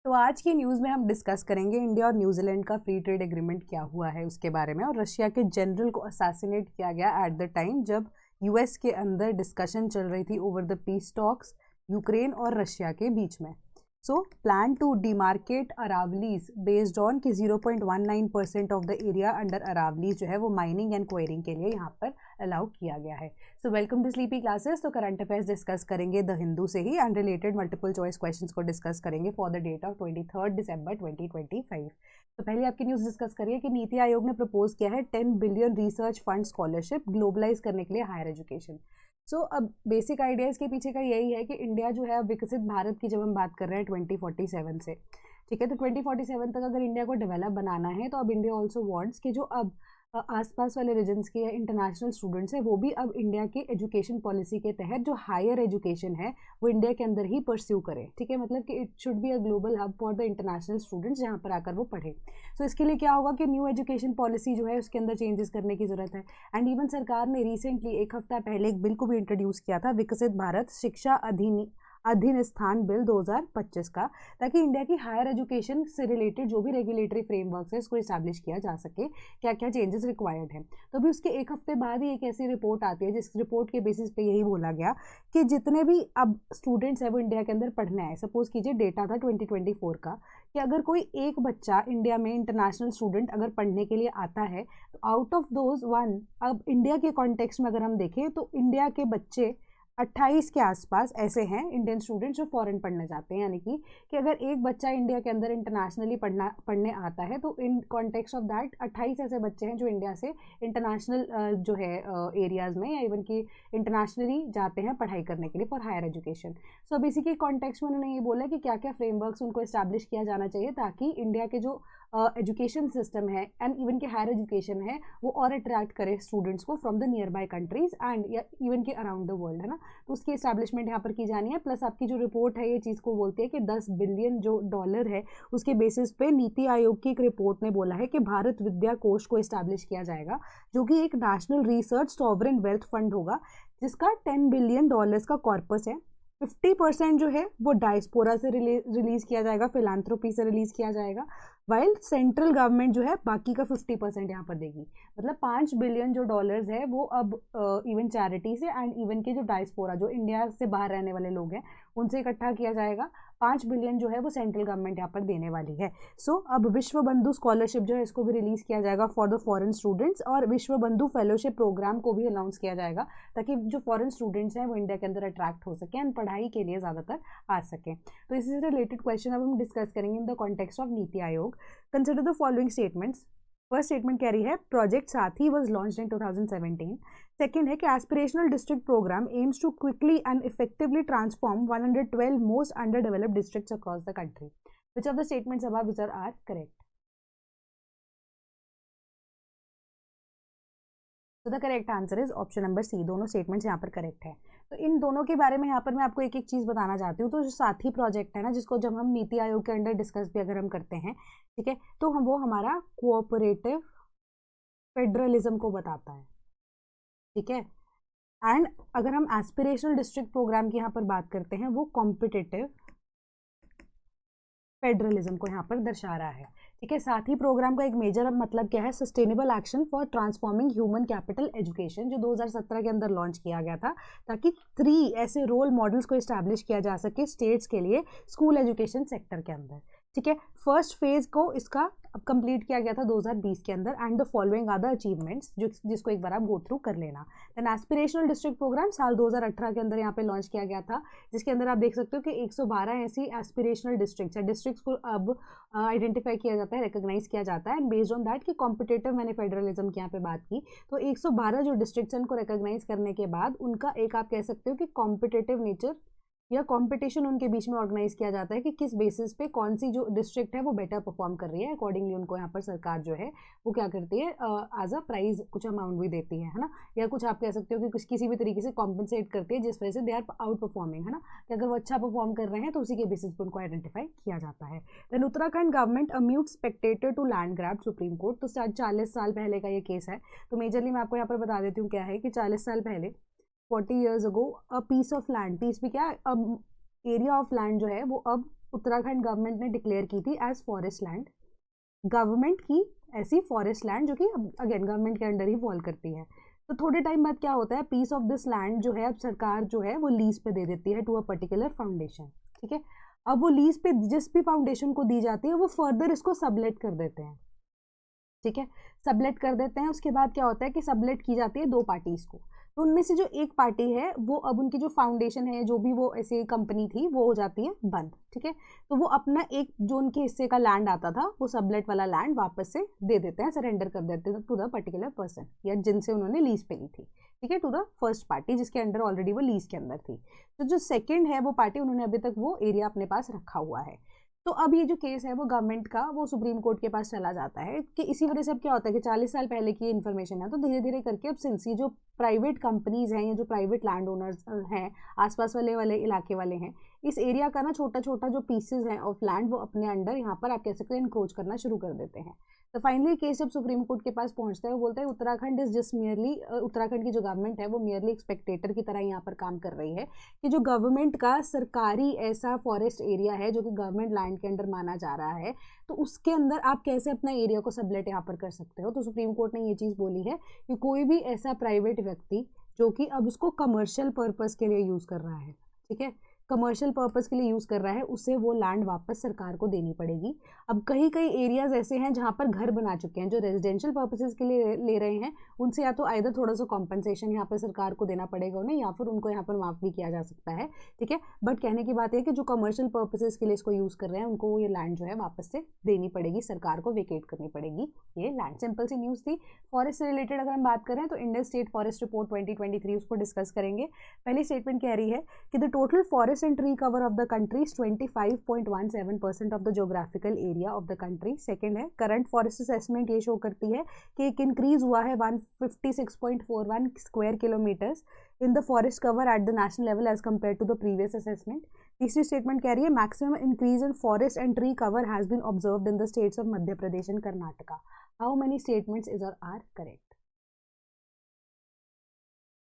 तो आज की न्यूज़ में हम डिस्कस करेंगे इंडिया और न्यूजीलैंड का फ्री ट्रेड एग्रीमेंट क्या हुआ है उसके बारे में, और रशिया के जनरल को असैसिनेट किया गया एट द टाइम जब यूएस के अंदर डिस्कशन चल रही थी over the peace talks Ukraine और रशिया के बीच में। So plan to demarcate Aravallis based on कि 0.19% of the area under Aravallis जो है वो माइनिंग एंड क्वेरिंग के लिए यहाँ पर अलाउ किया गया है। So welcome to sleepy classes. तो करंट अफेयर्स डिस्कस करेंगे द हिंदू से ही, and related multiple choice questions को डिस्कस करेंगे for the date of 23 December 2025। तो पहले आपकी न्यूज़ डिस्कस करिए कि नीति आयोग ने प्रपोज किया है 10 billion research fund scholarship globalise करने के लिए हायर एजुकेशन। अब बेसिक आइडिया इसके पीछे का यही है कि इंडिया जो है अब विकसित भारत की जब हम बात कर रहे हैं 2047 से, ठीक है, तो 2047 तक अगर इंडिया को डेवलप बनाना है तो अब इंडिया ऑल्सो वांट्स कि जो अब आसपास वाले रीजन्स के या इंटरनेशनल स्टूडेंट्स हैं वो भी अब इंडिया के एजुकेशन पॉलिसी के तहत जो हायर एजुकेशन है वो इंडिया के अंदर ही परस्यू करें। ठीक है, मतलब कि it should be a global hub for the international students जहाँ पर आकर वो पढ़े। सो इसके लिए क्या होगा कि न्यू एजुकेशन पॉलिसी जो है उसके अंदर चेंजेस करने की ज़रूरत है। एंड इवन सरकार ने रिसेंटली एक हफ्ता पहले एक बिल को भी इंट्रोड्यूस किया था, विकसित भारत शिक्षा अधिनिस्थान बिल 2025 का, ताकि इंडिया की हायर एजुकेशन से रिलेटेड जो भी रेगुलेटरी फ्रेमवर्क है इसको इस्टेब्लिश किया जा सके, क्या क्या चेंजेस रिक्वायर्ड हैं। तो अभी उसके एक हफ्ते बाद ही एक ऐसी रिपोर्ट आती है जिस रिपोर्ट के बेसिस पे यही बोला गया कि जितने भी अब स्टूडेंट्स हैं वो इंडिया के अंदर पढ़ने आए, सपोज कीजिए डेटा था 2024 का कि अगर कोई एक बच्चा इंडिया में इंटरनेशनल स्टूडेंट अगर पढ़ने के लिए आता है तो आउट ऑफ दोज वन, अब इंडिया के कॉन्टेक्स्ट में अगर हम देखें तो इंडिया के बच्चे 28 के आसपास ऐसे हैं इंडियन स्टूडेंट्स जो फॉरेन पढ़ने जाते हैं। यानी कि अगर एक बच्चा इंडिया के अंदर इंटरनेशनली पढ़ने आता है तो इन कॉन्टेक्स्ट ऑफ दैट 28 ऐसे बच्चे हैं जो इंडिया से इंटरनेशनल जो है एरियाज़ में या इवन कि इंटरनेशनली जाते हैं पढ़ाई करने के लिए फॉर हायर एजुकेशन। सो अब इसी के कॉन्टेक्स्ट में उन्होंने ये बोला कि क्या क्या फ्रेमवर्क्स उनको इस्टेब्लिश किया जाना चाहिए ताकि इंडिया के जो एजुकेशन सिस्टम है एंड इवन के हायर एजुकेशन है वो और अट्रैक्ट करे स्टूडेंट्स को from the near by countries and या इवन के अराउंड द वर्ल्ड, है ना। तो उसकी इस्टेब्लिशमेंट यहाँ पर की जानी है। प्लस आपकी जो रिपोर्ट है ये चीज़ को बोलती है कि 10 बिलियन जो डॉलर है उसके बेसिस पे नीति आयोग की एक रिपोर्ट ने बोला है कि भारत विद्या कोष को इस्टेब्लिश किया जाएगा, जो कि एक national research sovereign wealth fund होगा जिसका 10 बिलियन डॉलर्स का कॉर्पस है। 50% जो है वो डायस्पोरा से रिलीज किया जाएगा, फिलांथ्रोपी से रिलीज किया जाएगा, वाइल सेंट्रल गवर्नमेंट जो है बाकी का 50% यहाँ पर देगी। मतलब 5 बिलियन जो डॉलर्स है वो अब इवन चैरिटी से एंड इवन के जो डायस्पोरा जो इंडिया से बाहर रहने वाले लोग हैं उनसे इकट्ठा किया जाएगा। 5 बिलियन जो है वो सेंट्रल गवर्नमेंट यहाँ पर देने वाली है। अब विश्व बंधु स्कॉलरशिप जो है इसको भी रिलीज किया जाएगा फॉर द फॉरेन स्टूडेंट्स, और विश्व बंधु फेलोशिप प्रोग्राम को भी अनाउंस किया जाएगा ताकि जो फॉरेन स्टूडेंट्स हैं वो इंडिया के अंदर अट्रैक्ट हो सके एंड पढ़ाई के लिए ज़्यादातर आ सके। तो इसी से रिलेटेड क्वेश्चन अब हम डिस्कस करेंगे in the context of NITI Aayog. Consider the following statements. First statement कह रही है प्रोजेक्ट साथी वाज लॉन्च्ड इन 2017। सेकेंड है कि aspirational district programme aims to quickly and effectively transform 112 most underdeveloped districts across the country. Which of the statements above which are correct? तो the correct answer is option number C, दोनों statements यहाँ पर correct है। तो इन दोनों के बारे में यहाँ पर मैं आपको एक एक चीज़ बताना चाहती हूँ। तो जो साथी प्रोजेक्ट है ना, जिसको जब हम नीति आयोग के अंडर डिस्कस भी अगर हम करते हैं, ठीक है, तो हम वो हमारा कोऑपरेटिव फेडरलिज्म को बताता है, ठीक है। एंड अगर हम एस्पिरेशनल डिस्ट्रिक्ट प्रोग्राम की यहाँ पर बात करते हैं वो कॉम्पिटिटिव फेडरलिज्म को यहाँ पर दर्शा रहा है, ठीक है। साथ ही प्रोग्राम का एक मेजर मतलब क्या है, sustainable action for transforming human capital education, जो 2017 के अंदर लॉन्च किया गया था ताकि 3 ऐसे रोल मॉडल्स को इस्टेब्लिश किया जा सके स्टेट्स के लिए स्कूल एजुकेशन सेक्टर के अंदर, ठीक है। फर्स्ट फेज को इसका अब कंप्लीट किया गया था 2020 के अंदर and the following are the achievements, जिसको एक बार आप गो थ्रू कर लेना। देन एस्पिरेशनल डिस्ट्रिक्ट प्रोग्राम साल 2018 के अंदर यहाँ पे लॉन्च किया गया था, जिसके अंदर आप देख सकते हो कि 112 ऐसी एस्पिरेशनल डिस्ट्रिक्ट्स है, डिस्ट्रिक्ट्स को अब आइडेंटिफाई किया जाता है, रिकॉग्नाइज किया जाता है एंड बेस्ड ऑन दैट कि कॉम्पिटेटिव मैंने फेडरलिज्म की यहाँ पे बात की, तो 112 जो डिस्ट्रिक्ट्स हैं उनको रिकॉग्नाइज करने के बाद उनका एक आप कह सकते हो कि कॉम्पिटेटिव नेचर या कंपटीशन उनके बीच में ऑर्गेनाइज किया जाता है कि किस बेसिस पे कौन सी जो डिस्ट्रिक्ट है वो बेटर परफॉर्म कर रही है। अकॉर्डिंगली उनको यहाँ पर सरकार जो है वो क्या करती है, एज अ प्राइज कुछ अमाउंट भी देती है ना, या कुछ आप कह सकते हो कि कुछ किसी भी तरीके से कॉम्पनसेट करती है जिस वजह से दे आर आउट परफॉर्मिंग, है ना, कि अगर वो अच्छा परफॉर्म कर रहे हैं तो उसी के बेसिस पे उनको आइडेंटिफाई किया जाता है। Then Uttarakhand government a mute spectator to land grab supreme court, तो 40 साल पहले का ये केस है। तो मेजरली मैं आपको यहाँ पर बता देती हूँ क्या है कि 40 साल पहले 40 years ago a piece of land, piece भी क्या, अब एरिया ऑफ लैंड जो है वो अब उत्तराखंड गवर्नमेंट ने डिक्लेयर की थी एज फॉरेस्ट लैंड, गवर्नमेंट की ऐसी फॉरेस्ट लैंड जो कि अगेन गवर्नमेंट के अंडर ही फॉल करती है। तो थोड़े टाइम बाद क्या होता है, पीस ऑफ दिस लैंड जो है अब सरकार जो है वो लीज पे दे देती है टू अ पर्टिकुलर फाउंडेशन, ठीक है। अब वो लीज पे जिस भी फाउंडेशन को दी जाती है वो फर्दर इसको सबलेट कर देते हैं, ठीक है, सबलेट कर देते हैं। उसके बाद क्या होता है कि सबलेट की जाती है दो पार्टीज को, तो उनमें से जो एक पार्टी है वो अब उनकी जो फाउंडेशन है जो भी वो ऐसी कंपनी थी वो हो जाती है बंद, ठीक है। तो वो अपना एक जो उनके हिस्से का लैंड आता था वो सबलेट वाला लैंड वापस से दे देते हैं, सरेंडर कर देते हैं टू द पर्टिकुलर पर्सन या जिनसे उन्होंने लीज पे ली थी, ठीक है, टू द फर्स्ट पार्टी जिसके अंडर ऑलरेडी वो लीज के अंदर थी। तो जो सेकेंड है वो पार्टी उन्होंने अभी तक वो एरिया अपने पास रखा हुआ है। तो अब ये जो केस है वो गवर्नमेंट का वो सुप्रीम कोर्ट के पास चला जाता है कि इसी वजह से अब क्या होता है कि 40 साल पहले की इन्फॉर्मेशन है, तो धीरे धीरे करके अब सिंस ये जो प्राइवेट कंपनीज हैं या जो प्राइवेट लैंड ओनर्स हैं आसपास वाले वाले इलाके वाले हैं, इस एरिया का ना छोटा छोटा जो पीसेज हैं ऑफ लैंड वो अपने अंडर यहाँ पर आप कह सकते हैं इनक्रोच करना शुरू कर देते हैं। तो फाइनली केस जब सुप्रीम कोर्ट के पास पहुंचता है वो बोलता है Uttarakhand is just merely, Uttarakhand की जो गवर्नमेंट है वो मियरली एक स्पेक्टेटर की तरह यहाँ पर काम कर रही है कि जो गवर्नमेंट का सरकारी ऐसा फॉरेस्ट एरिया है जो कि गवर्नमेंट लैंड के अंडर माना जा रहा है, तो उसके अंदर आप कैसे अपना एरिया को सबलेट यहाँ पर कर सकते हो। तो सुप्रीम कोर्ट ने ये चीज़ बोली है कि कोई भी ऐसा प्राइवेट व्यक्ति जो कि अब उसको कमर्शियल पर्पज़ के लिए यूज़ कर रहा है, ठीक है, कमर्शियल पर्पस के लिए यूज़ कर रहा है, उसे वो लैंड वापस सरकार को देनी पड़ेगी। अब कई कई एरियाज ऐसे हैं जहाँ पर घर बना चुके हैं जो रेजिडेंशियल पर्पसेस के लिए ले रहे हैं, उनसे या तो आइदर थोड़ा सा कॉम्पनसेशन यहाँ पर सरकार को देना पड़ेगा उन्हें या फिर उनको यहाँ पर माफ़ भी किया जा सकता है, ठीक है। बट कहने की बात है कि जो कमर्शियल पर्पसेस के लिए इसको यूज़ कर रहे हैं उनको ये लैंड जो है वापस से देनी पड़ेगी, सरकार को वेकेट करनी पड़ेगी ये लैंड। सिंपल सी न्यूज़ थी। फॉरेस्ट से रिलेटेड अगर हम बात करें तो इंडियन स्टेट फॉरेस्ट रिपोर्ट 2023 उसको डिस्कस करेंगे। पहली स्टेटमेंट कह रही है कि the total forest and tree cover of the country is 25.17% of the geographical area of the country। Second है करंट फॉरेस्ट असेसमेंट ये शो करती है कि एक इंक्रीज हुआ है 156.41 square kilometres in the forest cover at the national level as compare to the previous assessment. तीसरी statement कह रही है maximum increase in forest and tree cover has been observed in the states of Madhya Pradesh and Karnataka. How many statements is और are correct?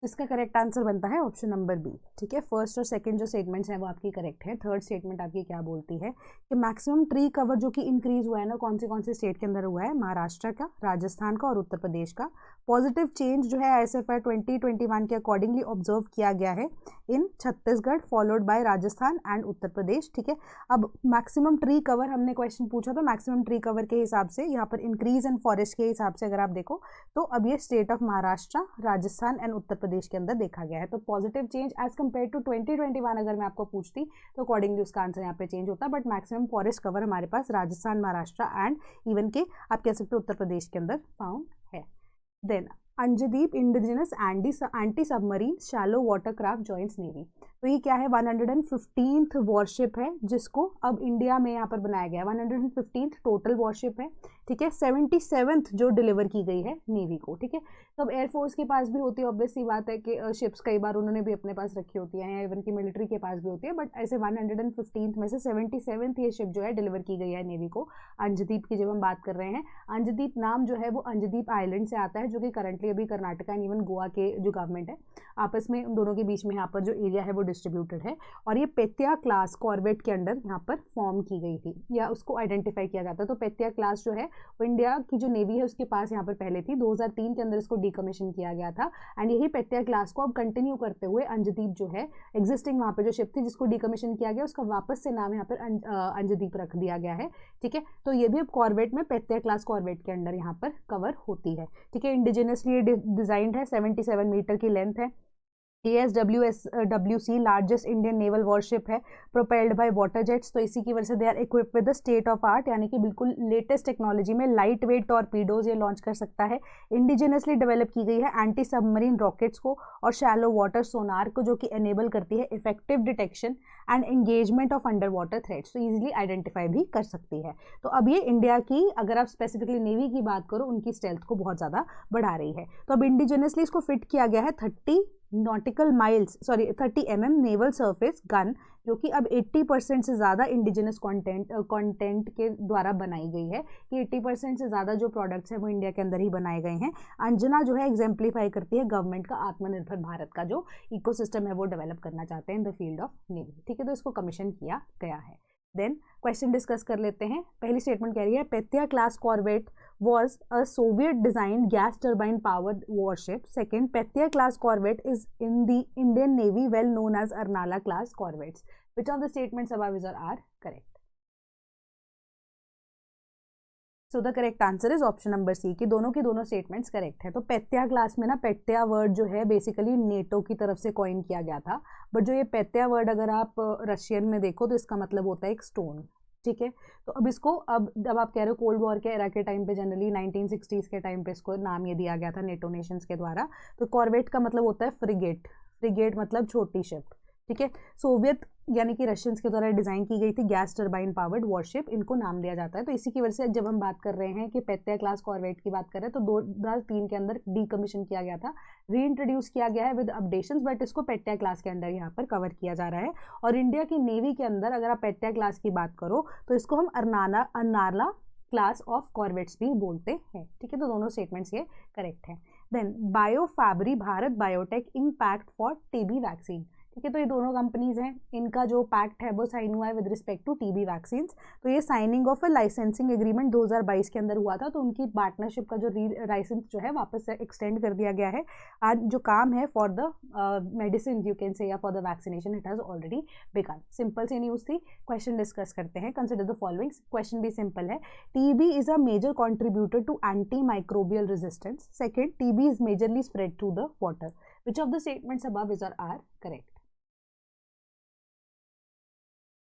इसका correct answer बनता है option number B, ठीक है। फर्स्ट और सेकंड जो स्टेटमेंट्स हैं वो आपकी करेक्ट है। थर्ड स्टेटमेंट आपकी क्या बोलती है कि मैक्सिमम ट्री कवर जो कि इंक्रीज हुआ है ना कौन से स्टेट के अंदर हुआ है, महाराष्ट्र का, राजस्थान का और उत्तर प्रदेश का। पॉजिटिव चेंज जो है ISFR 2021 के अकॉर्डिंगली ऑब्जर्व किया गया है in Chhattisgarh followed by Rajasthan and Uttar Pradesh, ठीक है। अब मैक्सिमम ट्री कवर हमने क्वेश्चन पूछा था, मैक्सिमम ट्री कवर के हिसाब से यहाँ पर इंक्रीज इन फॉरेस्ट के हिसाब से अगर आप देखो तो अब ये state of Maharashtra, Rajasthan and Uttar Pradesh के अंदर देखा गया है। तो positive change as compare to 2021 अगर मैं आपको पूछती तो अकॉर्डिंगली उसका आंसर यहाँ पे चेंज होता, बट मैक्सिमम फॉरेस्ट कवर हमारे पास राजस्थान, महाराष्ट्र एंड इवन के आप कह सकते हो उत्तर प्रदेश के अंदर फाउंड है। Then Anjadip indigenous anti submarine shallow water craft joins navy. तो ये क्या है, 115th वॉरशिप है जिसको अब इंडिया में यहाँ पर बनाया गया है। 115th टोटल वॉरशिप है, ठीक है। 77th जो डिलीवर की गई है नेवी को, ठीक है। तो अब एयरफोर्स के पास भी होती है, ऑब्वियस सी बात है कि शिप्स कई बार उन्होंने भी अपने पास रखी होती हैं, इवन की मिलिट्री के पास भी होती है, बट ऐसे 115th में से 77th ये शिप जो है डिलीवर की गई है नेवी को। अंजदीप की जब हम बात कर रहे हैं, अंजदीप नाम जो है वो अंजदीप आइलैंड से आता है जो कि करंटली अभी कर्नाटका एंड इवन गोवा के जो गवर्नमेंट है आपस में उन दोनों के बीच में यहाँ पर जो एरिया है वो डिस्ट्रीब्यूटेड है। और ये पेत्या क्लास कॉर्वेट के अंडर यहाँ पर फॉर्म की गई थी या उसको आइडेंटिफाई किया जाता है। तो पेत्या क्लास जो है वो इंडिया की जो नेवी है उसके पास यहाँ पर पहले थी, 2003 के अंदर इसको डीकमीशन किया गया था। एंड यही पेत्या क्लास को अब कंटिन्यू करते हुए अंजदीप जो है एग्जिस्टिंग वहाँ पर जो शिप थी जिसको डीकमीशन किया गया उसका वापस से नाम यहाँ पर अंजदीप रख दिया गया है, ठीक है। तो ये भी अब कॉर्वेट में पेत्या क्लास कॉर्वेट के अंडर यहाँ पर कवर होती है, ठीक है। इंडिजिनसली डिजाइंड है, 77 मीटर की लेंथ है। ASWC largest Indian naval warship है, प्रोपेल्ड बाय वाटर जेट्स। तो इसी की वजह से they are equipped with the state of art यानी कि बिल्कुल लेटेस्ट टेक्नोलॉजी में लाइट वेट टॉर्पीडोज ये लॉन्च कर सकता है। इंडिजिनसली डेवलप की गई है एंटी सबमरीन रॉकेट्स को और शैलो वाटर सोनार को जो कि एनेबल करती है effective detection and engagement of under water threats, तो ईजिली आइडेंटिफाई भी कर सकती है। तो अब ये इंडिया की अगर आप स्पेसिफिकली नेवी की बात करो उनकी स्टेल्थ को बहुत ज़्यादा बढ़ा रही है। तो अब इंडिजिनसली इसको फिट किया गया है 30 mm नेवल सरफेस गन जो कि अब 80% से ज़्यादा इंडिजिनस कंटेंट के द्वारा बनाई गई है कि 80% से ज़्यादा जो प्रोडक्ट्स हैं वो इंडिया के अंदर ही बनाए गए हैं। अंजना जो है एग्जाम्प्लीफाई करती है गवर्नमेंट का आत्मनिर्भर भारत का जो इकोसिस्टम है वो डेवलप करना चाहते हैं in the field of navy, ठीक है। तो इसको कमीशन किया गया है। देन क्वेश्चन डिस्कस कर लेते हैं। पहली स्टेटमेंट कह रही है Petya class corvette was a Soviet designed gas turbine powered warship. Second, Petia class corvette is in the Indian Navy well known as Arnala class corvettes. Which of the statements above is or are correct? So the correct answer is option number C कि दोनों की दोनों statements correct है। तो पेत्या class में ना पेत्या word जो है बेसिकली नेटो की तरफ से कॉइन किया गया था, बट जो ये पेत्या वर्ड अगर आप रशियन में देखो तो इसका मतलब होता है एक स्टोन, ठीक है। तो अब इसको जब आप कह रहे हो कोल्ड वॉर के एरा के टाइम पे जनरली 1960s के टाइम पे इसको नाम ये दिया गया था नेटो नेशंस के द्वारा। तो कॉर्वेट का मतलब होता है फ्रिगेट, फ्रिगेट मतलब छोटी शिप, ठीक है। सोवियत यानी कि रशियंस के द्वारा डिजाइन की गई थी गैस टर्बाइन पावर्ड वॉरशिप, इनको नाम दिया जाता है। तो इसी की वजह से जब हम बात कर रहे हैं कि पेत्या क्लास कॉर्वेट की बात कर रहे हैं तो 2003 के अंदर डीकमीशन किया गया था, री इंट्रोड्यूस किया गया है विद अपडेशंस, बट इसको पेत्या क्लास के अंदर यहाँ पर कवर किया जा रहा है। और इंडिया की नेवी के अंदर अगर आप पेत्या क्लास की बात करो तो इसको हम अर्नाला क्लास ऑफ कॉर्वेट्स भी बोलते हैं, ठीक है। तो दोनों स्टेटमेंट्स ये करेक्ट हैं। Then Biofabri Bharat Biotech impact for TB vaccine, ठीक है। तो ये दोनों कंपनीज हैं, इनका जो पैक्ट है वो साइन हुआ है with respect to TB vaccine. तो ये signing of a licensing agreement 2022 के अंदर हुआ था, तो उनकी पार्टनरशिप का जो लाइसेंस जो है वापस से एक्सटेंड कर दिया गया है। आज जो काम है for the medicine you can say या for the vaccination it has already begun. Simple सी न्यूज़ थी। क्वेश्चन डिस्कस करते हैं। Consider the following. क्वेश्चन भी सिंपल है। TB is a major contributor to anti microbial resistance. Second, TB is majorly spread through the water. Which of the statements above is और are correct?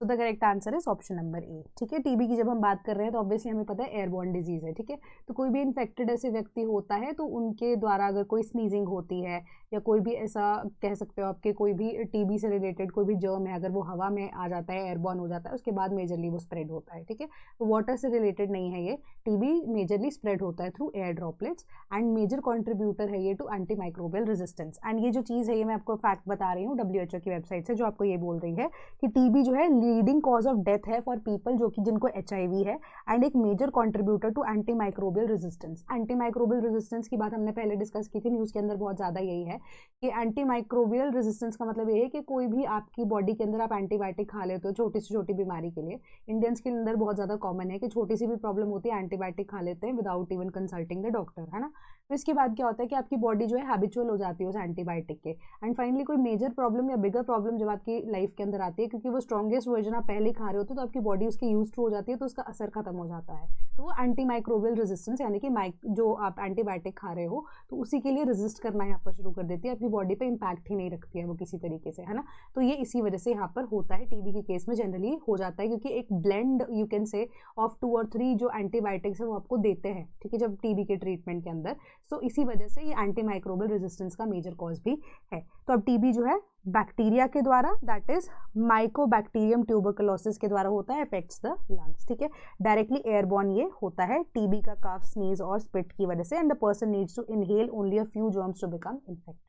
तो the correct answer is option number A, ठीक है। TB की जब हम बात कर रहे हैं तो ऑब्वियसली हमें पता है एयरबॉर्न डिजीज है, ठीक है। तो कोई भी इन्फेक्टेड ऐसे व्यक्ति होता है तो उनके द्वारा अगर कोई स्नीजिंग होती है या कोई भी ऐसा कह सकते हो आपके कोई भी टीबी से रिलेटेड कोई भी जर्म है, अगर वो हवा में आ जाता है एयरबॉर्न हो जाता है उसके बाद मेजरली वो स्प्रेड होता है, ठीक है। तो वाटर से रिलेटेड नहीं है ये, टीबी मेजरली स्प्रेड होता है through air droplets and major contributor है ये to anti microbial resistance. And ये जो चीज़ है ये मैं आपको फैक्ट बता रही हूँ WHO की वेबसाइट से, जो आपको ये बोल रही है कि टीबी जो है लीडिंग कॉज ऑफ डेथ है फॉर पीपल जो कि जिनको HIV है, एंड एक major contributor to anti microbial resistance. Anti microbial resistance की बात हमने पहले डिस्कस की थी, न्यूज़ के अंदर बहुत ज़्यादा यही है कि एंटी माइक्रोबियल रेजिस्टेंस का मतलब ये है कि कोई भी आपकी बॉडी के अंदर आप एंटीबायोटिक खा लेते हो छोटी से छोटी बीमारी के लिए। इंडियंस के अंदर बहुत ज़्यादा कॉमन है कि छोटी सी भी प्रॉब्लम होती है एंटीबायोटिक खा लेते हैं without even consulting the doctor, है ना। तो इसके बाद क्या होता है कि आपकी बॉडी जो है हैबिचुअल हो जाती है उस एंटीबायोटिक के, एंड फाइनली कोई मेजर प्रॉब्लम या बिगर प्रॉब्लम जब आपकी लाइफ के अंदर आती है, क्योंकि वो स्ट्रॉन्गेस्ट वर्जन आप पहले ही खा रहे होते तो आपकी बॉडी उसके यूज टू हो जाती है, तो उसका असर खत्म हो जाता है। तो वो एंटी माइक्रोबियल रेजिस्टेंस यानी कि जो आप एंटीबायोटिक खा रहे हो तो उसी के लिए रेजिस्ट करना यहाँ पर शुरू कर देती है, आपकी बॉडी पे इम्पैक्ट ही नहीं रखती है वो किसी तरीके से, है ना। तो ये इसी वजह से यहाँ पर होता है, टीबी के केस में जनरली हो जाता है, क्योंकि एक ब्लेंड यू कैन से ऑफ 2 और 3 जो एंटीबायोटिक्स है वो आपको देते हैं, ठीक है, जब टीबी के ट्रीटमेंट के अंदर। सो इसी वजह से ये एंटी माइक्रोबियल रेजिस्टेंस का मेजर कॉज भी है। तो अब टीबी जो है बैक्टीरिया के द्वारा, दैट इज माइकोबैक्टीरियम ट्यूबरकुलोसिस के द्वारा होता है, अफेक्ट्स द लंग्स, ठीक है। डायरेक्टली एयरबॉर्न ये होता है टीबी का कफ, स्नीज और स्पिट की वजह से, and the person needs to inhale only a few germs to become infected.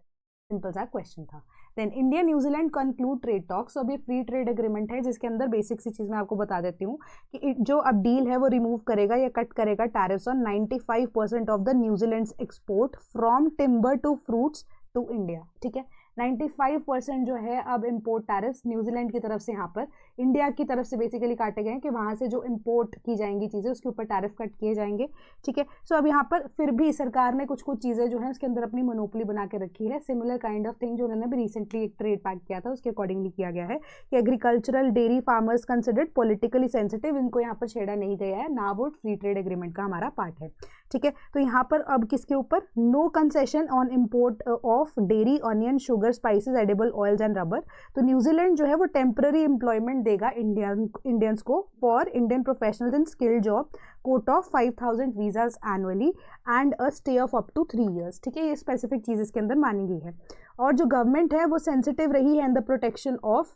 Simple सा क्वेश्चन था। Then India New Zealand conclude trade talks. अब ये फ्री ट्रेड एग्रीमेंट है जिसके अंदर बेसिक सी चीज़ मैं आपको बता देती हूँ कि जो अब डील है वो रिमूव करेगा या कट करेगा tariffs on 95% of the New Zealand's export from timber to fruits to India, ठीक है। 95% जो है अब इम्पोर्ट टैरिफ्स न्यूजीलैंड की तरफ से यहाँ पर इंडिया की तरफ से बेसिकली काटे गए हैं कि वहाँ से जो इम्पोर्ट की जाएंगी चीज़ें उसके ऊपर टैरिफ कट किए जाएंगे, ठीक है। सो अब यहाँ पर फिर भी सरकार ने कुछ चीज़ें जो है उसके अंदर अपनी मोनोपोली बना के रखी है। सिमिलर काइंड ऑफ थिंग जो उन्होंने भी रिसेंटली एक ट्रेड पैक्ट किया था उसके अकॉर्डिंगली किया गया है कि agricultural dairy farmers considered politically sensitive, इनको यहाँ पर छेड़ा नहीं गया है, ना वो फ्री ट्रेड एग्रीमेंट का हमारा पार्ट है, ठीक है। तो यहाँ पर अब किसके ऊपर no concession on import of dairy, onion, sugar, spices, edible oils and rubber. तो न्यूजीलैंड जो है वो टेम्पररी एम्प्लॉयमेंट देगा इंडियंस को for Indian professionals in skill job, quota of 5000 visas annually and a stay of up to 3 years, ठीक है। ये specific चीज़ इसके अंदर मानी गई है। और जो गवर्नमेंट है वो सेंसिटिव रही है in the protection of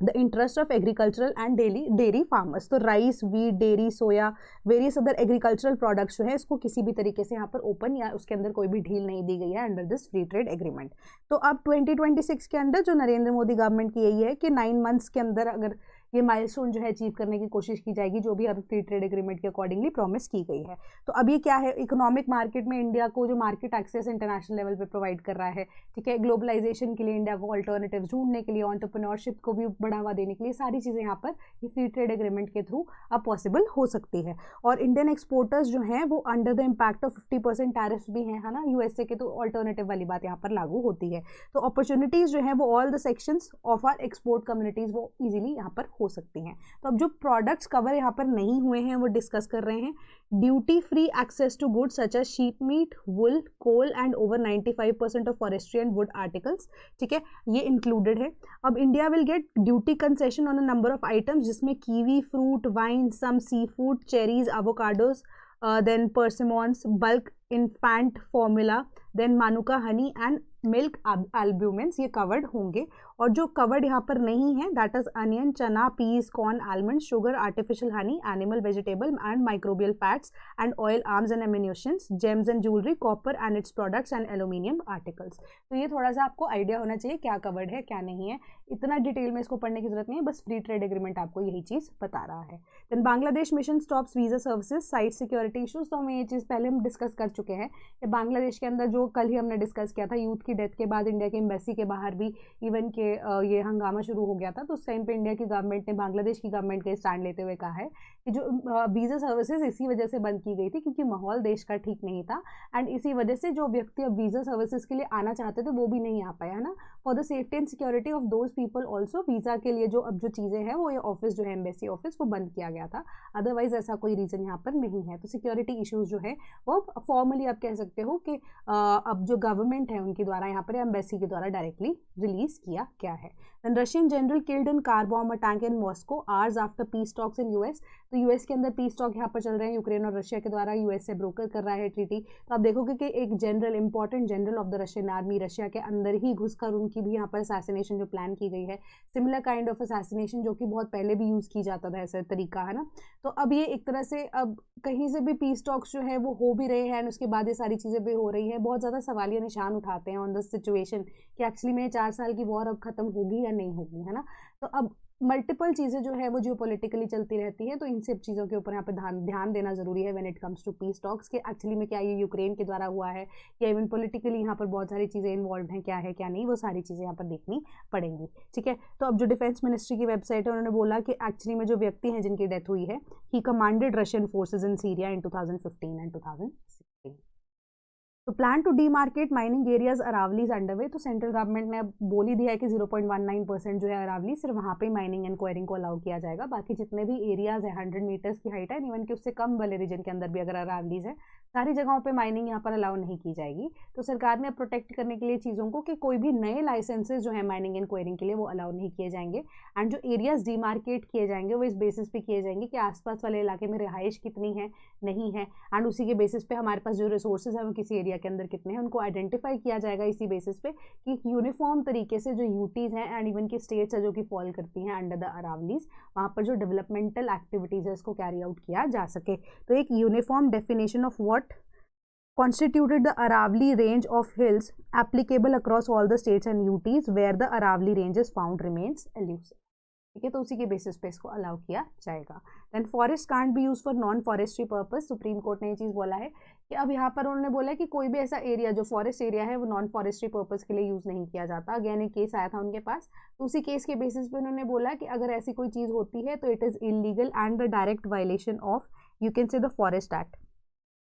the interest of agricultural and dairy farmers. तो राइस, वीट, डेयरी, सोया, वेरियस अदर एग्रीकल्चरल प्रोडक्ट्स जो है इसको किसी भी तरीके से यहाँ पर ओपन या उसके अंदर कोई भी ढील नहीं दी गई है under this free trade agreement. तो अब 2026 के अंदर जो नरेंद्र मोदी गवर्नमेंट की यही है कि 9 months के अंदर अगर ये माइलस्टोन जो है अचीव करने की कोशिश की जाएगी, जो भी अब फ्री ट्रेड एग्रीमेंट के अकॉर्डिंगली प्रॉमिस की गई है। तो अब ये क्या है, इकोनॉमिक मार्केट में इंडिया को जो मार्केट एक्सेस इंटरनेशनल लेवल पे प्रोवाइड कर रहा है, ठीक है, ग्लोबलाइजेशन के लिए इंडिया को ऑल्टरनेटिव्स ढूंढने के लिए, एंटरप्रेन्योरशिप को भी बढ़ावा देने के लिए, सारी चीज़ें यहाँ पर ये फ्री ट्रेड एग्रीमेंट के थ्रू अब पॉसिबल हो सकती है। और इंडियन एक्सपोर्टर्स जो हैं वो under the impact of 50% tariffs भी हैं, है ना, यूएसए के, तो ऑल्टरनेटिव वाली बात यहाँ पर लागू होती है। तो अपॉर्चुनिटीज़ जो है वो all the sections of our export communities वो इजीली यहाँ पर हो सकती हैं। तो अब जो प्रोडक्ट्स कवर यहाँ पर नहीं हुए हैं वो डिस्कस कर रहे हैं। Duty free access to goods such as sheep meat, wool, coal and over 95% of forestry and wood articles, ठीक है, ये इंक्लूडेड है। अब India will get duty concession on a number of items, जिसमें kiwi fruit, wine, some seafood, cherries, avocados, then persimmons, bulk infant formula, then manuka honey and milk albumins, ये covered होंगे। और जो covered यहाँ पर नहीं है that is onion, chana, peas, corn, almond, sugar, artificial honey, animal, vegetable and microbial fats and oil, arms and ammunitions, gems and jewellery, copper and its products and aluminium articles. तो ये थोड़ा सा आपको आइडिया होना चाहिए क्या कवर्ड है क्या नहीं है। इतना डिटेल में इसको पढ़ने की जरूरत नहीं है, बस फ्री ट्रेड एग्रीमेंट आपको यही चीज़ बता रहा है। Then Bangladesh mission stops visa services, cite security issues, तो हमें ये चीज़ पहले हम डिस्कस कर चुके हैं कि बांग्लादेश के अंदर जो कल ही हमने डिस्कस किया था, यूथ की डेथ के बाद इंडिया के एम्बेसी के बाहर भी इवन के ये हंगामा शुरू हो गया था। तो उस टाइम पे इंडिया की गवर्नमेंट ने बांग्लादेश की गवर्नमेंट के स्टैंड लेते हुए कहा है कि जो वीज़ा सर्विसेज इसी वजह से बंद की गई थी क्योंकि माहौल देश का ठीक नहीं था, एंड इसी वजह से जो व्यक्ति अब वीज़ा सर्विसेज के लिए आना चाहते थे वो भी नहीं आ पाया, है ना। For the safety and security of those people also, visa के लिए जो अब जो चीज़ें हैं वो ये ऑफिस जो है एम्बेसी ऑफिस वो बंद किया गया था, अदरवाइज ऐसा कोई रीज़न यहाँ पर नहीं है। तो सिक्योरिटी इशूज़ जो है वो फॉर्मली आप कह सकते हो कि अब जो गवर्नमेंट है उनके द्वारा यहाँ पर एम्बेसी के द्वारा डायरेक्टली रिलीज किया गया है। Then Russian general killed in car bomb attack in Moscow hours after peace talks in US. तो यूएस के अंदर पीस टॉक यहाँ पर चल रहे हैं, यूक्रेन और रशिया के द्वारा, यूएस से ब्रोकर कर रहा है ट्रीटी। तो आप देखोगे कि एक general, important general of the Russian army Russia के अंदर ही घुसकर उनकी भी यहाँ पर असैसिनेशन जो प्लान की गई है, सिमिलर काइंड ऑफ असैसिनेशन जो कि बहुत पहले भी यूज़ की जाता था ऐसा तरीका, है ना। तो अब ये एक तरह से अब कहीं से भी पीस टॉक्स जो है वो हो भी रहे हैं एंड उसके बाद ये सारी चीज़ें भी हो रही हैं, बहुत ज़्यादा सवालिया निशान उठाते हैं ऑन द सिचुएशन कि एक्चुअली में 4 साल की वॉर अब खत्म होगी या नहीं होगी, है ना। तो अब मल्टीपल चीज़ें जो है वो जियोपॉलिटिकली चलती रहती है, तो इन सब चीज़ों के ऊपर यहाँ पे ध्यान देना जरूरी है when it comes to peace talks के एक्चुअली में क्या ये यूक्रेन के द्वारा हुआ है या इवन पॉलिटिकली यहाँ पर बहुत सारी चीज़ें इन्वॉल्व हैं, क्या है क्या नहीं, वो सारी चीज़ें यहाँ पर देखनी पड़ेंगी, ठीक है। तो अब जो डिफेंस मिनिस्ट्री की वेबसाइट है उन्होंने बोला कि एक्चुअली में जो व्यक्ति हैं जिनकी डेथ हुई है, he commanded Russian forces in Syria in 2015 and 2016। तो plan to demarcate mining areas Aravalli is underway. तो सेंट्रल गवर्नमेंट ने अब बोल ही दिया है कि 0.19% जो है अरावली सिर्फ वहाँ पे माइनिंग एंड क्वायरिंग को अलाउ किया जाएगा, बाकी जितने भी एरियाज है 100 मीटर्स की हाइट है, इवन कि उससे कम वाले रीजन के अंदर भी अगर अरावलीज है, सारी जगहों पे माइनिंग यहाँ पर अलाउ नहीं की जाएगी। तो सरकार ने प्रोटेक्ट करने के लिए चीज़ों को कि कोई भी नए लाइसेंसेज जो है माइनिंग एंड क्वायरिंग के लिए वो अलाउ नहीं किए जाएंगे, एंड जो एरियाज डीमार्केट किए जाएंगे वो इस बेसिस पे किए जाएंगे कि आसपास वाले इलाके में रिहाइश कितनी है नहीं है, एंड उसी के बेसिस पे हमारे पास जो रिसोर्सेज है वो किसी एरिया के अंदर कितने हैं उनको आइडेंटिफाई किया जाएगा इसी बेसिस पे कि यूनिफॉर्म तरीके से जो यूटीज़ हैं एंड इवन की स्टेट्स है जो कि फॉल करती हैं अंडर द अरावलीज, वहाँ पर जो डेवलपमेंटल एक्टिविटीज़ है उसको कैरी आउट किया जा सके। तो एक uniform definition of what constituted the Aravali range of hills applicable across all the states and UTs where the Aravali range is found remains elusive, ठीक है। तो उसी के बेसिस पे इसको अलाउ किया जाएगा। Then forest can't be use for non forestry purpose. Supreme court ने ये चीज़ बोला है कि अब यहाँ पर उन्होंने बोला कि कोई भी ऐसा एरिया जो फॉरेस्ट एरिया है वो नॉन फॉरेस्ट्री पर्पस के लिए यूज़ नहीं किया जाता। अगेन एक केस आया था उनके पास, तो उसी केस के बेसिस पे उन्होंने बोला कि अगर ऐसी कोई चीज़ होती है तो it is illegal and the direct violation of you can से द फॉरेस्ट एक्ट,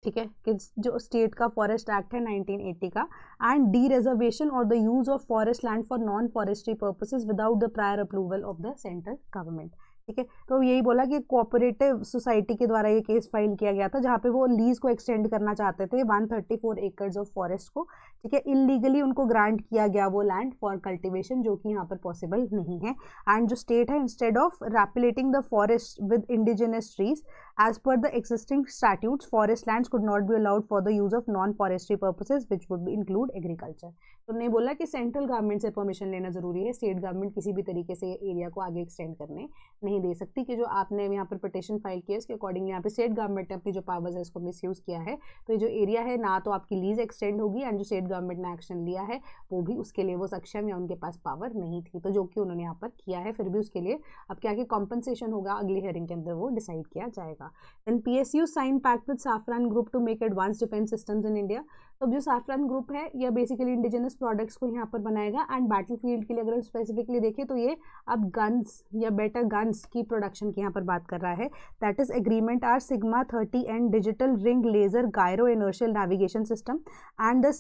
ठीक है, कि जो स्टेट का फॉरेस्ट एक्ट है 1980 का, एंड डी रिजर्वेशन और the use of forest land for non forestry purposes without the prior approval of the central government, ठीक है। तो यही बोला कि कोऑपरेटिव सोसाइटी के द्वारा ये केस फाइल किया गया था जहाँ पे वो लीज को एक्सटेंड करना चाहते थे 134 एकर्स ऑफ फॉरेस्ट को, ठीक है। इलीगली उनको ग्रांट किया गया वो लैंड फॉर कल्टिवेशन जो कि यहाँ पर पॉसिबल नहीं है, एंड जो स्टेट है instead of repopulating the forest with indigenous trees as per the existing statutes forest lands could not be allowed for the use of non forestry purposes which would include agriculture। तो उन्होंने बोला कि central government से permission लेना जरूरी है, state government किसी भी तरीके से एरिया को आगे एक्सटेंड करने नहीं नहीं दे सकती कि जो आपने यहाँ पर पिटिशन फाइल किया इसके अकॉर्डिंग यहाँ पे स्टेट गवर्नमेंट ने अपनी जो पावर्स है इसको मिसयूज़ किया है। तो ये जो एरिया है ना तो आपकी लीज एक्सटेंड होगी एंड जो स्टेट गवर्नमेंट ने एक्शन लिया है वो भी उसके लिए वो सक्षम या उनके पास पावर नहीं थी, तो जो कि उन्होंने यहाँ पर किया है। फिर भी उसके लिए अब क्या कि कॉम्पनसेशन होगा अगली हियरिंग के अंदर वो डिसाइड किया जाएगा। Then PSU sign pact with Safran group to make advance defence systems in India. तो जो सैफरन ग्रुप है यह बेसिकली इंडिजिनस प्रोडक्ट्स को यहाँ पर बनाएगा एंड बैटलफील्ड के लिए अगर स्पेसिफिकली देखें तो ये अब गन्स या बेटर गन्स की प्रोडक्शन की यहाँ पर बात कर रहा है। That is agreement are Sigma 30 and digital ring laser gyro inertial navigation system and the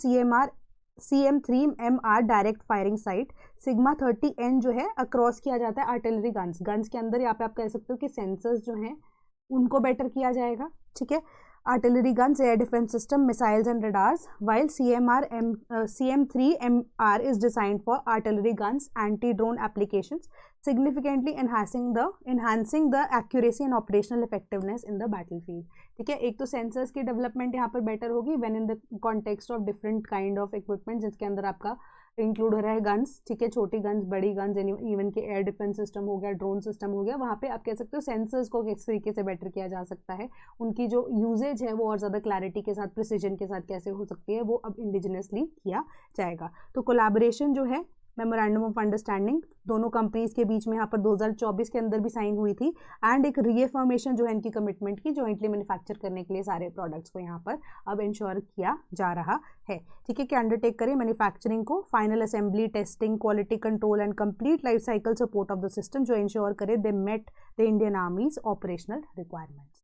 CM3MR direct firing sight. Sigma 30N जो है अक्रॉस किया जाता है आर्टिलरी गन्स के अंदर। यहाँ पे आप कह सकते हो कि सेंसर्स जो हैं उनको बेटर किया जाएगा, ठीक है। artillery guns, air defense system, missiles and radars, while CM3MR is designed for artillery guns, anti-drone applications, significantly enhancing the accuracy and operational effectiveness in the battlefield. ठीक है, एक तो सेंसर्स की डेवलपमेंट यहाँ पर बेटर होगी when in the context of different kind of equipment जिसके अंदर आपका इंक्लूड हो रहा है गन्स, ठीक है, छोटी गन्स, बड़ी गन्स, इवन के एयर डिफेंस सिस्टम हो गया, ड्रोन सिस्टम हो गया। वहाँ पे आप कह सकते हो सेंसर्स को किस तरीके से बेटर किया जा सकता है, उनकी जो यूजेज है वो और ज़्यादा क्लैरिटी के साथ, प्रिसीजन के साथ कैसे हो सकती है, वो अब इंडिजिनसली किया जाएगा। तो कोलैबोरेशन जो है मेमोरेंडम ऑफ अंडरस्टैंडिंग दोनों कंपनीज के बीच में यहाँ पर 2024 के अंदर भी साइन हुई थी एंड एक रीअफर्मेशन जो है इनकी कमिटमेंट की जॉइंटली मैन्युफैक्चर करने के लिए सारे प्रोडक्ट्स को यहाँ पर अब इंश्योर किया जा रहा है, ठीक है, कि अंडरटेक करें मैन्युफैक्चरिंग को, final assembly, testing, quality control and complete life cycle support of the system जो इंश्योर करे they meet the Indian army's operational requirements.